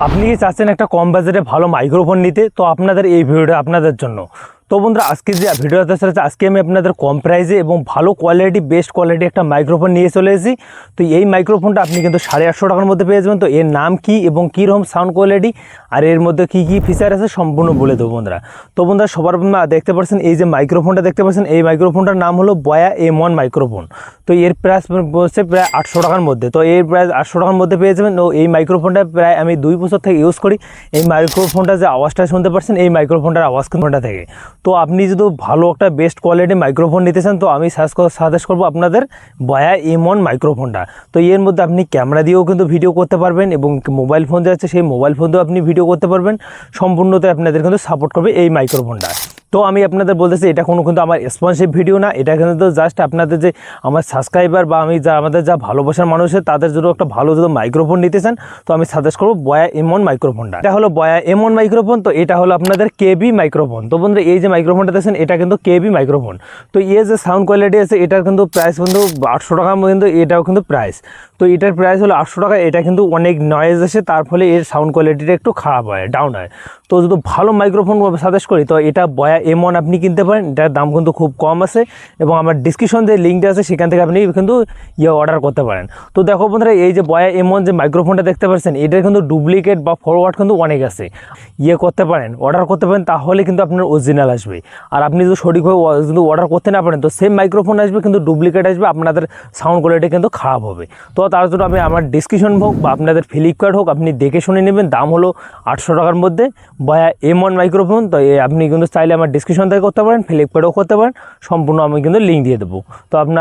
আপনি কি চাচ্ছেন একটা কম বাজেটে ভালো মাইক্রোফোন নিতে? তো আপনাদের এই ভিডিওটা আপনাদের জন্য। তো বন্ধুরা, আজকে যে ভিডিওটা আছে আজকে আমি আপনাদের কম প্রাইসে এবং ভালো কোয়ালিটি বেস্ট কোয়ালিটি একটা মাইক্রোফোন নিয়ে চলে এসেছি। তো এই মাইক্রোফোনটা আপনি কিন্তু 850 টাকার মধ্যে পেয়ে যাবেন। তো এর নাম কি এবং কীরকম সাউন্ড কোয়ালিটি আর এর মধ্যে কী কী ফিচার আছে সম্পূর্ণ বলে দেবো বন্ধুরা। তো বন্ধুরা, সবার দেখতে পাচ্ছেন এই যে মাইক্রোফোনটা দেখতে পাচ্ছেন, এই মাইক্রোফোনটার নাম হলো বয়া M1 মাইক্রোফোন। তো এর প্রাইস হচ্ছে প্রায় 800 টাকার মধ্যে। তো এর প্রাইস 800 টাকার মধ্যে পেয়ে যাবেন। তো এই মাইক্রোফোনটা প্রায় আমি 2 বছর থেকে ইউজ করি। এই মাইক্রোফোনটা যে আওয়াজটা শুনতে পাচ্ছেন, এই মাইক্রোফোনটার আওয়াজ কোনটা থেকে। তো আপনি যদি ভালো একটা বেস্ট কোয়ালিটি মাইক্রোফোন নিতে চান, তো আমি সাজেস্ট করবো আপনাদের বয়া M1 মাইক্রোফোনটা। তো এর মধ্যে আপনি ক্যামেরা দিয়েও কিন্তু ভিডিও করতে পারবেন এবং মোবাইল ফোন যে আছে সেই মোবাইল ফোন দিয়েও আপনি ভিডিও করতে পারবেন। সম্পূর্ণতে আপনাদের কিন্তু সাপোর্ট করবে এই মাইক্রোফোনটা। তো আমি আপনাদের বলতেছি, এটা কিন্তু আমার স্পন্সর ভিডিও না, এটা কিন্তু জাস্ট আপনাদের যে আমার সাবস্ক্রাইবার বা আমি যা আমাদের যা ভালোবাসার মানুষের তাদের জন্য একটা ভালো যদি মাইক্রোফোন নিতে চান, তো আমি সাজেস্ট করবো বয়া M1 মাইক্রোফোনটা। এটা হলো বয়া M1 মাইক্রোফোন। তো এটা হলো আপনাদের কেবি মাইক্রোফোন। তো বন্ধুরা, এই যে মাইক্রোফোনটা দেখছেন এটা কিন্তু কেবি মাইক্রোফোন। তো এর যে সাউন্ড কোয়ালিটি আছে এটার কিন্তু প্রাইস কিন্তু 800 টাকা, কিন্তু এটাও কিন্তু প্রাইস। তো এটার প্রাইস হলো 800 টাকা। এটা কিন্তু অনেক নয়েজ আসে, তার ফলে এর সাউন্ড কোয়ালিটিটা একটু খারাপ হয়, ডাউন হয়। তো যদি ভালো মাইক্রোফোন সাজেস্ট করি, তো এটা বয়া M1 আপনি কিনতে পারেন। এটার দাম কিন্তু খুব কম আছে এবং আমার ডিসক্রিপশন যে লিঙ্কটা আছে সেখান থেকে আপনি কিন্তু অর্ডার করতে পারেন। তো দেখো বন্ধুরা, এই যে বয়া M1 যে মাইক্রোফোনটা দেখতে পাচ্ছেন, এটার কিন্তু ডুপ্লিকেট বা ফরওয়ার্ড কিন্তু অনেক আছে। করতে পারেন, অর্ডার করতে পারেন, তাহলে কিন্তু আপনার অরিজিনাল আসবে। আর আপনি যদি সঠিকভাবে যদি অর্ডার করতে না পারেন, তো সেম মাইক্রোফোন আসবে কিন্তু ডুপ্লিকেট আসবে, আপনাদের সাউন্ড কোয়ালিটি কিন্তু খারাপ হবে। তো তার জন্য আমি আমার ডিসক্রিপশন হোক বা আপনাদের ফ্লিপকার্ট হোক, আপনি দেখে শুনে নেবেন। দাম হলো 800 টাকার মধ্যে বয়া M1 মাইক্রোফোন। তো আপনি কিন্তু চাইলে আমার ডিসক্রিপশন থেকে করতে পারেন, ফ্লিপকার্টেও করতে পারেন। সম্পূর্ণ আমি কিন্তু লিঙ্ক দিয়ে দেবো। তো আপনার